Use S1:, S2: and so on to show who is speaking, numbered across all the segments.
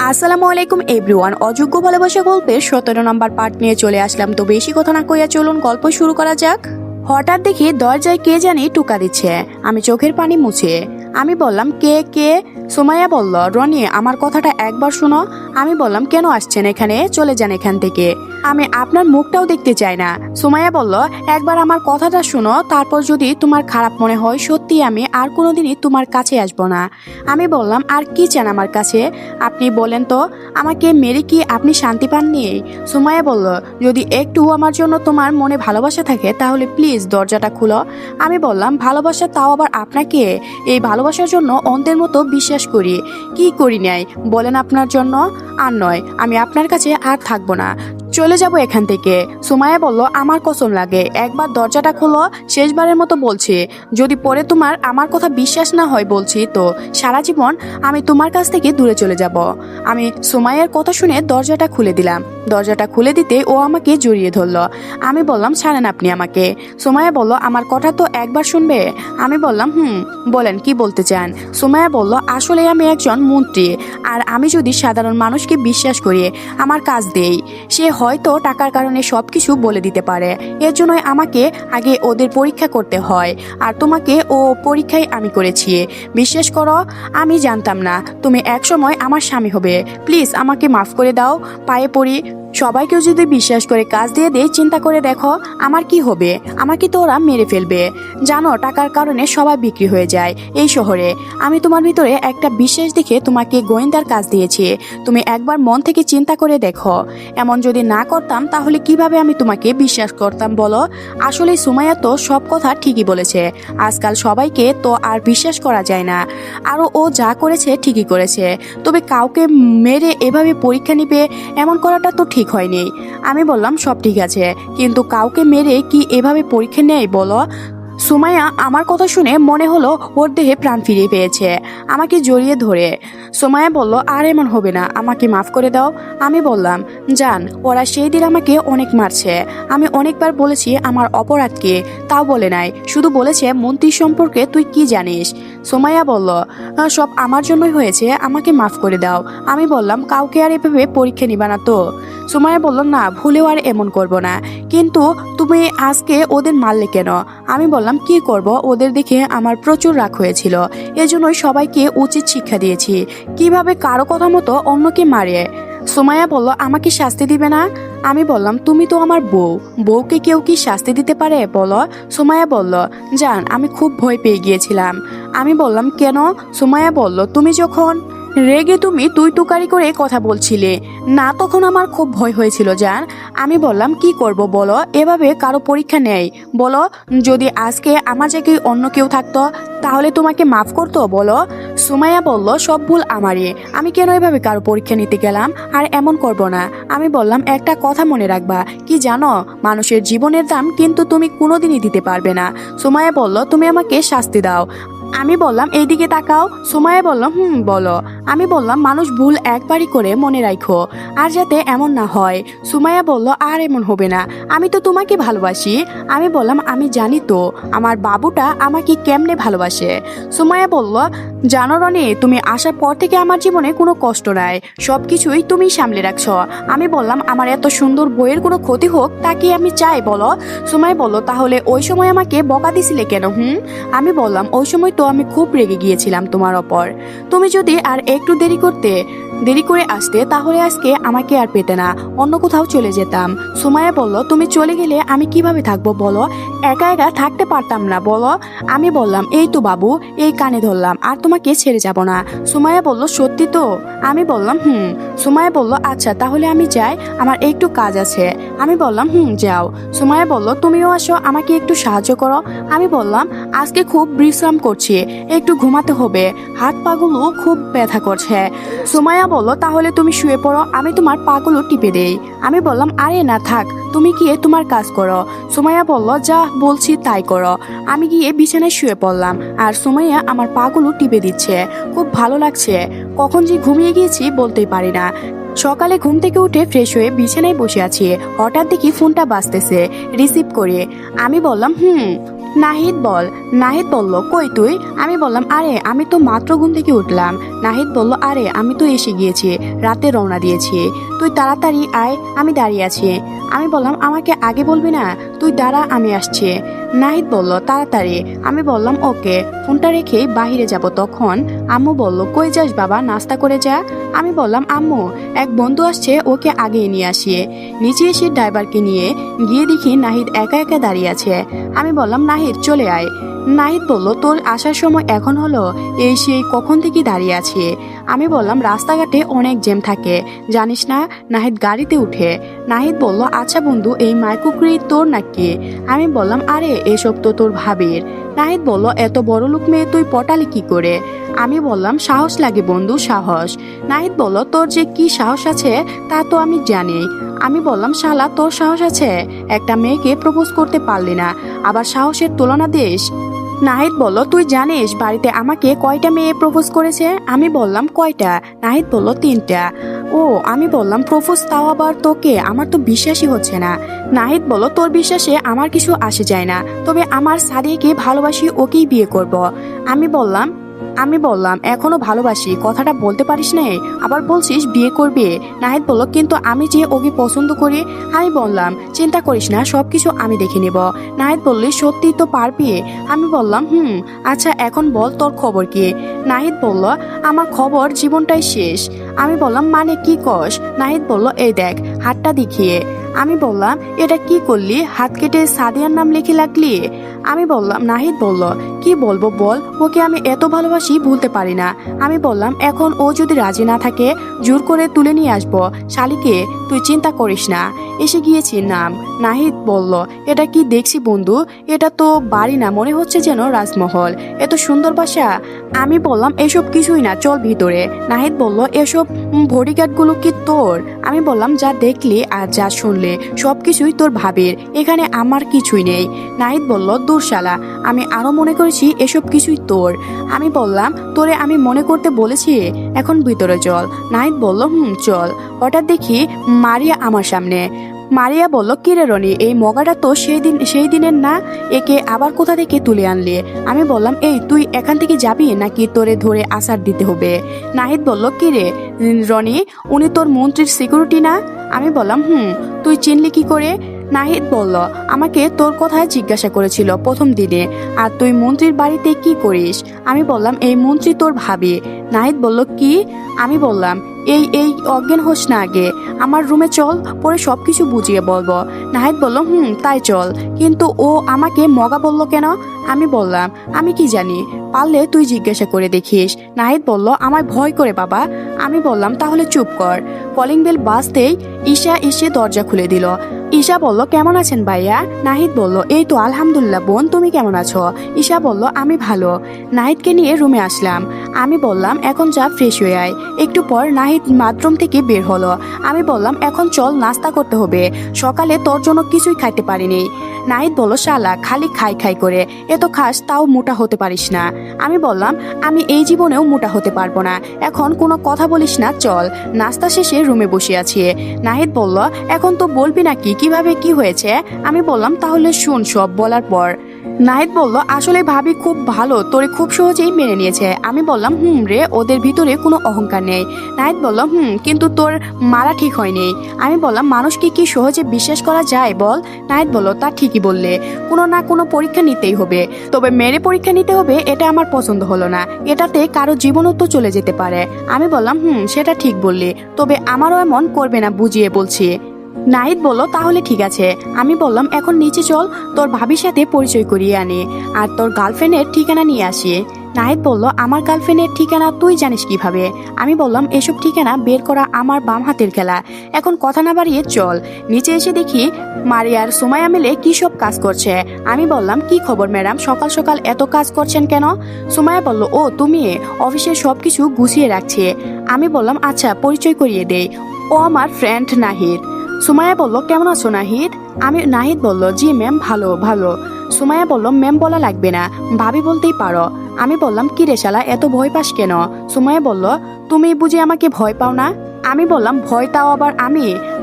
S1: আসসালামু আলাইকুম এভরিওয়ান। অযোগ্য ভালোবাসা গল্পের 17 নম্বর পার্ট নিয়ে চলে আসলাম। তো বেশি কথা না কইয়া চলুন গল্প শুরু করা যাক। হঠাৎ দেখি দরজায় কে জানি টোকা দিচ্ছে। আমি চোখের পানি মুছে আমি বললাম, কে কে? সুমাইয়া বলল, রনি আমার কথাটা একবার শোনো। আমি বললাম, কেন আসছেন এখানে? চলে যান এখান থেকে, আমি আপনার মুখটাও দেখতে চাই না। সুমাইয়া বলল, একবার আমার কথাটা শোনো, তারপর যদি তোমার খারাপ মনে হয় সত্যি আমি আর কোনোদিনই তোমার কাছে আসবো না। আমি বললাম, আর কি চান আমার কাছে? আপনি বলেন তো, আমাকে মেরে কি আপনি শান্তি পাননি? সুমাইয়া বলল, যদি একটু আমার জন্য তোমার মনে ভালোবাসা থাকে তাহলে প্লিজ দরজাটা খুলো। আমি বললাম, ভালোবাসা, তাও আবার আপনাকে? এই ভালোবাসার জন্য অন্ধের মতো বিশ্বাস করি। কি করি নাই বলেন আপনার জন্য? আর নয়, আমি আপনার কাছে আর থাকবো না, চলে যাব এখান থেকে। সুমাইয়া বলল, আমার কসম লাগে, একবার দরজাটা খোলো, শেষবারের মতো বলছি। যদি পরে তোমার আমার কথা বিশ্বাস না হয় বলছি তো সারা জীবন আমি তোমার কাছ থেকে দূরে চলে যাব। আমি সুমাইয়ার কথা শুনে দরজাটা খুলে দিলাম। দরজাটা খুলে দিতে ও আমাকে জড়িয়ে ধরলো। আমি বললাম, ছাড়েন আপনি আমাকে। সুমাইয়া বলল, আমার কথা তো একবার শুনবে। আমি বললাম, বলেন কি বলতে চান? সুমাইয়া বলল, আসলে আমি একজন মন্ত্রী, আর আমি যদি সাধারণ মানুষকে বিশ্বাস করি, আমার কাজ দেই, সে হয়তো টাকার কারণে সবকিছু বলে দিতে পারে। এর জন্যই আমাকে আগে ওদের পরীক্ষা করতে হয়, আর তোমাকে ও পরীক্ষায় আমি করেছি। বিশ্বাস করো, আমি জানতাম না তুমি একসময় আমার স্বামী হবে। প্লিজ আমাকে মাফ করে দাও, পায়ে পড়ি। সবাইকেও যদি বিশ্বাস করে কাজ দিয়ে দেয়, চিন্তা করে দেখো আমার কি হবে। আমাকে তো ওরা মেরে ফেলবে। জানো, টাকার কারণে সবাই বিক্রি হয়ে যায় এই শহরে। আমি তোমার ভিতরে একটা বিশ্বাস দেখে তোমাকে গোয়েন্দার কাজ দিয়েছি। তুমি একবার মন থেকে চিন্তা করে দেখো, এমন যদি না করতাম তাহলে কিভাবে আমি তোমাকে বিশ্বাস করতাম বলো? আসলে সুমাইয়া তো সব কথা ঠিকই বলেছে। আজকাল সবাইকে তো আর বিশ্বাস করা যায় না। আরও ও যা করেছে ঠিকই করেছে, তবে কাউকে মেরে এভাবে পরীক্ষা নিবে এমন করাটা তো ঠিক হয়নি। আমি বললাম, সব ঠিক আছে, কিন্তু কাউকে মেরে কি এভাবে পরীক্ষা নেয় বলো? সুমাইয়া আমার কথা শুনে মনে হলো ওর দেহে প্রাণ ফিরে পেয়েছে। আমাকে জড়িয়ে ধরে সুমাইয়া বলল, আর এমন হবে না, আমাকে মাফ করে দাও। আমি বললাম, জান, ওরা সেই দিন আমাকে অনেক মারছে। আমি অনেকবার বলেছি আমার অপরাধ কি, তাও বলে নাই, শুধু বলেছে মন্ত্রী সম্পর্কে তুই কি জানিস। সুমাইয়া বলল, সব আমার জন্যই হয়েছে, আমাকে মাফ করে দাও। আমি বললাম, কাউকে আর এভাবে পরীক্ষা নিবা না তো? সুমাইয়া বলল, না, ভুলেও আর এমন করব না। কিন্তু তুমি আজকে ওদের মারলে কেন? আমি বললাম, কি করব, ওদের দেখে আমার প্রচুর রাগ হয়েছিল, এজন্যই সবাইকে উচিত শিক্ষা দিয়েছি কিভাবে কারো কথা মতো অন্যকে মারে। সুমাইয়া বলল, আমাকে শাস্তি দিবে না? আমি বললাম, তুমি তো আমার বউ, বউকে কেউ কি শাস্তি দিতে পারে বলো? সুমাইয়া বলল, জান, আমি খুব ভয় পেয়ে গিয়েছিলাম। আমি বললাম, কেন? সুমাইয়া বলল, তুমি যখন রেগে তুমি তুই তুকারি করে কথা বলছিলে না, তখন আমার খুব ভয় হয়েছিল জান। আমি বললাম, কি করব বলো, এভাবে কারো পরীক্ষা নেই বলো? যদি আজকে আমার জায়গায় অন্য কেউ থাকতো তাহলে তোমাকে মাফ করতো বলো? সুমাইয়া বলল, সব ভুল আমারই, আমি কেন এভাবে কারো পরীক্ষা নিতে গেলাম, আর এমন করব না। আমি বললাম, একটা কথা মনে রাখবা, কি জানো, মানুষের জীবনের দাম কিন্তু তুমি কোনোদিনই দিতে পারবে না। সুমাইয়া বলল, তুমি আমাকে শাস্তি দাও। আমি বললাম, এইদিকে তাকাও। সুমাইয়া বলল, বলো। আমি বললাম, মানুষ ভুল একবারই করে, মনে রাখো, আর যাতে এমন না হয়। সুমাইয়া বলল, আর এমন হবে না, আমি তো তোমাকে ভালোবাসি। আমি বললাম, আমি জানি তো আমার বাবুটা আমাকে কেমনে ভালোবাসে। সুমাইয়া বলল, জানো রনি, তুমি আসার পর থেকে আমার জীবনে কোনো কষ্ট নাই, সব কিছুই তুমি সামলে রাখছো। আমি বললাম, আমার এত সুন্দর বইয়ের কোনো ক্ষতি হোক তা কি আমি চাই বলো? সুমাইয়া বলল, তাহলে ওই সময় আমাকে বকা দিছিলে কেন? আমি বললাম, ওই সময় তো আমি খুব রেগে গিয়েছিলাম তোমার ওপর। তুমি যদি আর একটু দেরি করে আসতে তাহলে আজকে আমাকে আর পেতে না, অন্য কোথাও চলে যেতাম। সুমাইয়া বলল, তুমি চলে গেলে আমি কিভাবে থাকবো বলো? একা একা থাকতে পারতাম না বলো? আমি বললাম, এই তো বাবু, এই কানে ধরলাম, আর তোমাকে ছেড়ে যাব না। সুমাইয়া বলল, সত্যি তো? আমি বললাম, সুমাইয়া বলল, আচ্ছা তাহলে আমি যাই, আমার একটু কাজ আছে। আমি বললাম, যাও। সুমাইয়া বলল, তুমিও আসো, আমাকে একটু সাহায্য করো। আমি বললাম, আজকে খুব বিশ্রাম করছি, একটু ঘুমাতে হবে, হাত পাগুলো খুব ব্যথা করছে। সুমাইয়া বলল, তাহলে তুমি শুয়ে পড়ো, আমি তোমার পাগুলো টিপে দেই। আমি বললাম, আরে না, থাক, তুমি গিয়ে তোমার কাজ করো। সুমাইয়া বলল, যা বলছি তাই করো। আমি গিয়ে বিছানায় শুয়ে পড়লাম, আর সুমাইয়া আমার পাগুলো টিপে দিচ্ছে, খুব ভালো লাগছে। কখন যে ঘুমিয়ে গিয়েছি বলতেই পারি না। সকালে ঘুম থেকে উঠে ফ্রেশ হয়ে বিছানায় বসে আছি, হঠাৎ দেখি ফোনটা বাজতেছে, রিসিভ করে। আমি বললাম, নাহিদ বল। নাহিদ বলল, কই তুই? আমি বললাম, আরে আমি তো মাত্র ঘুম থেকে উঠলাম। নাহিদ বলল, আরে আমি তো এসে গিয়েছি, রাতে রওনা দিয়েছি, তুই তাড়াতাড়ি আয়, আমি দাঁড়িয়ে আছি। আমি বললাম, আমাকে আগে বলবি না? তুই দাঁড়া, আমি আসছি। নাহিদ বলল, তাড়াতাড়ি। আমি বললাম, ওকে। ফোনটা রেখে বাহিরে যাব, তখন আম্মু বলল, কই যাস বাবা, নাস্তা করে যা। আমি বললাম, আম্মু এক বন্ধু আসছে, ওকে আগে নিয়ে আসি। নিচে এসে ড্রাইভারকে নিয়ে গিয়ে দেখি নাহিদ একা একা দাঁড়িয়ে আছে। আমি বললাম, নাহিদ চলে আয়। নাহিদ বলল, তোর আসার সময় এখন হলো? এই সেই কখন থেকে দাঁড়িয়ে আছে। আমি বললাম, রাস্তাঘাটে অনেক জ্যাম থাকে, জানিস না। নাহিদ গাড়িতে উঠে। নাহিদ বলল, আচ্ছা বন্ধু, এই মাইকুকুরি তোর নাকি? আমি বললাম, আরে এসব তো তোর ভাবির। নাহিদ বলল, এত বড় লোক মেয়ে তুই পটালি কি করে? আমি বললাম, সাহস লাগে বন্ধু, সাহস। নাহিদ বলল, তোর যে কি সাহস আছে তা তো আমি জানি। আমি বললাম, শালা তোর সাহস আছে? একটা মেয়েকে প্রপোজ করতে পারলি না, আবার সাহসের তুলনা দিস? নাহিদ বলল, তুই জানিস বাড়িতে আমাকে কয়টা মেয়ে প্রপোজ করেছে? আমি বললাম, কয়টা? নাহিদ বলল, 3টা। ও, আমি বললাম, প্রপোজ তাও আবার তোকে? আমার তো বিশ্বাসই হচ্ছে না। নাহিদ বলল, তোর বিশ্বাসে আমার কিছু আসে যায় না, তবে আমার সাদিয়াকে ভালোবাসি, ওকেই বিয়ে করব। আমি বললাম এখনো ভালোবাসি কথাটা বলতে পারিস না, আবার বলছিস বিয়ে করবে। নাহিদ বলল, কিন্তু আমি যে ওকে পছন্দ করি। আমি বললাম, চিন্তা করিস না, সবকিছু আমি দেখে নেব। নাহিদ বলল, সত্যি তো পারবি? আমি বললাম, আচ্ছা এখন বল তোর খবর কি? নাহিদ বলল, আমার খবর জীবনটাই শেষ। আমি বললাম, মানে কি কস? নাহিদ বলল, এই দেখ হাতটা দেখিয়ে। আমি বললাম, এটা কি করলি? হাত কেটে সাদিয়ার নাম লিখে লাগলি? আমি বললাম, নাহিদ বলল, কি বলবো বল, ওকে আমি এত ভালোবাসি, ভুলতে পারি না। আমি বললাম, এখন ও যদি রাজি না থাকে জোর করে তুলে নিয়ে আসবো শালিকে, তুই চিন্তা করিস না, এসে গিয়েছি নাম। নাহিদ বলল, এটা কি দেখছি বন্ধু, এটা তো বাড়ি না, মনে হচ্ছে যেন রাজমহল, এত সুন্দর বাসা। আমি বললাম, এসব কিছুই না, চল ভিতরে। নাহিদ বলল, এসব বডিগার্ড গুলো কি তোর? আমি বললাম, যা দেখলি আর যা শুনলে সবকিছুই তোর ভাবির, এখানে আমার কিছুই নেই। নাহিদ বলল, দূর শালা, আমি আরো মনে করেছি এসব কিছুই তোর। আমি বললাম, তোরে আমি মনে করতে বলেছি, এখন ভিতরে চল। নাহিদ বলল, চল। হঠাৎ দেখি মারিয়া আমার সামনে। মারিয়া বলল, কিরে রনি, এই মগাটা তো সেই দিনের না, একে আবার কোথা থেকে তুলে আনলে? আমি বললাম, এই তুই এখান থেকে যাবি নাকি তোরে ধরে আসার দিতে হবে? নাহিদ বলল, কিরে রনি, উনি তোর মন্ত্রীর সিকিউরিটি না? আমি বললাম, তুই চিনলি কি করে? নাহিদ বলল, আমাকে তোর কথায় জিজ্ঞাসা করেছিল প্রথম দিনে, আর তুই মন্ত্রীর বাড়িতে কি করিস? আমি বললাম, এই মন্ত্রী তোর ভাবি। নাহিদ বলল, কি? আমি বললাম, এই অজ্ঞান হোস না, আগে আমার রুমে চল, পরে সবকিছু বুঝিয়ে বলবো। নাহিদ বলল, তাই চল, কিন্তু ও আমাকে মগা বলল কেন? আমি বললাম, আমি কি জানি, পারলে তুই জিজ্ঞাসা করে দেখিস। নাহিদ বলল, আমায় ভয় করে বাবা। আমি বললাম, তাহলে চুপ কর। কলিং বেল বাজতেই ঈশা এসে দরজা খুলে দিল। ঈশা বলল, কেমন আছেন ভাইয়া? নাহিদ বলল, এই তো আলহামদুলিল্লাহ বোন, তুমি কেমন আছো? ঈশা বলল, আমি ভালো। নাহিদকে নিয়ে রুমে আসলাম। আমি বললাম, এখন যা ফ্রেশ হয়ে আয়। একটু পর নাহিদ বাথরুম থেকে বের হলো। আমি বললাম, এখন চল, নাস্তা করতে হবে, সকালে তোর জন্য কিছুই খাইতে পারিনি। নাহিদ বলল, শালা খালি খাই খাই করে এত খাস, তাও মোটা হতে পারিস না। আমি বললাম, আমি এই জীবনেও মোটা হতে পারবো না, এখন কোনো কথা বলিস না, চল। নাস্তা শেষে রুমে বসে আছি। নাহিদ বলল, এখন তো বলবি নাকি কিভাবে কি হয়েছে? আমি বললাম, তাহলে শুন সব বলার পর। নাহিদ বলল, আসলে ভাবি খুব ভালো, তোরে খুব সহজেই মেনে নিয়েছে। আমি বললাম, রে, ওদের ভিতরে কোনো অহংকার নেই। নাহিদ বলল, কিন্তু তোর মারা ঠিক হয়নি। আমি বললাম, মানুষকে কি সহজে বিশ্বাস করা যায় বল? নাহিদ বলল, তা ঠিকই বললে, কোনো না কোনো পরীক্ষা নিতেই হবে, তবে মেরে পরীক্ষা নিতে হবে এটা আমার পছন্দ হলো না, এটাতে কারো জীবনও তো চলে যেতে পারে। আমি বললাম, সেটা ঠিক বললি, তবে আমারও এমন করবে না, বুঝিয়ে বলছি। নাহিদ বলল, তাহলে ঠিক আছে। আমি বললাম, এখন নিচে চল, তোর ভাবির সাথে পরিচয় করিয়ে আনি, আর তোর গার্লফ্রেন্ডের ঠিকানা নিয়ে আসি। নাহিদ বলল, আমার গার্লফ্রেন্ডের ঠিকানা তুই জানিস কিভাবে? আমি বললাম, এসব ঠিকানা বের করা আমার বাম হাতের খেলা, এখন কথা না বাড়িয়ে চল। নিচে এসে দেখি মারিয়ার সুমাইয়া মিলে কি সব কাজ করছে। আমি বললাম, কি খবর ম্যাডাম, সকাল সকাল এত কাজ করছেন কেন? সুমাইয়া বলল, ও তুমি, অফিসের সবকিছু গুছিয়ে রাখছে। আমি বললাম, আচ্ছা পরিচয় করিয়ে দেই, ও আমার ফ্রেন্ড নাহিদ। সুমাইয়া বলল, কেমন আছো নাহিদ? নাহিদ বলল, জি ম্যাম, ভালো ভালো। সুমাইয়া বলল, ম্যাম বলা লাগবে না, ভাবি বলতেই পারো। আমি বললাম, কি রে শালা, এত ভয় পাস কেন? সুমাইয়া বলল, তুমি বুঝি আমাকে ভয় পাও না? আমি বললাম ভয় তাও আবার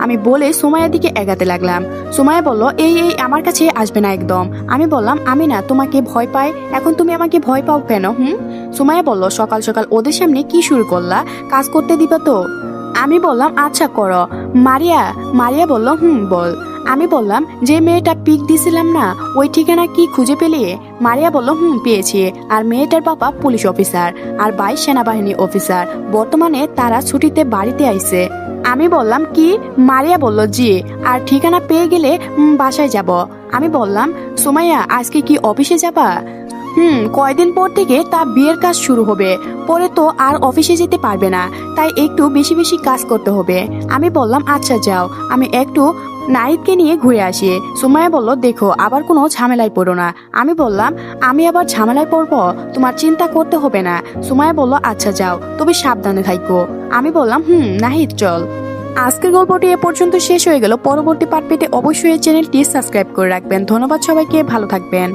S1: আমি বলে সুমাইয়ার দিকে এগাতে লাগলাম। সুমাইয়া বলল এই এই আমার কাছে আসবে না একদম। আমি বললাম আমি না তোমাকে ভয় পাই, এখন তুমি আমাকে ভয় পাও কেন? সুমাইয়া বলল সকাল সকাল ওদের সামনে কি শুরু করলা, কাজ করতে দিবা তো? আমি বললাম আচ্ছা করো। মারিয়া বলল বল। আমি বললাম যে মেয়েটা পিক দিছিলাম না, ওই ঠিকানা কি খুঁজে পেলি? মারিয়া বলল পেয়েছি। আর মেয়েটার বাবা পুলিশ অফিসার আর ভাই সেনাবাহিনী অফিসার, বর্তমানে তারা ছুটিতে বাড়িতে আইছে। আমি বললাম কি? মারিয়া বলল জি। আর ঠিকানা পেয়ে গেলে বাসায় যাব। আমি বললাম সুমাইয়া আজকে কি অফিসে যাবা? কয়দিন পর থেকে তা বিয়ের কাজ শুরু হবে, পরে তো আর অফিসে যেতে পারবে না, তাই একটু বেশি বেশি কাজ করতে হবে। আমি বললাম আচ্ছা যাও, আমি একটু নাহিদকে নিয়ে ঘুরে আসি। সুমাইয়া বলল দেখো আবার কোনো ঝামেলায় পড়ো না। আমি বললাম আমি আবার ঝামেলায় পড়বো? তোমার চিন্তা করতে হবে না। সুমাইয়া বলল আচ্ছা যাও, তবে সাবধানে থাকো। আমি বললাম নাহিদ চল। আজকের গল্পটি এ পর্যন্ত শেষ হয়ে গেল। পরবর্তী পার্ট পেতে অবশ্যই চ্যানেলটি সাবস্ক্রাইব করে রাখবেন। ধন্যবাদ সবাইকে, ভালো থাকবেন।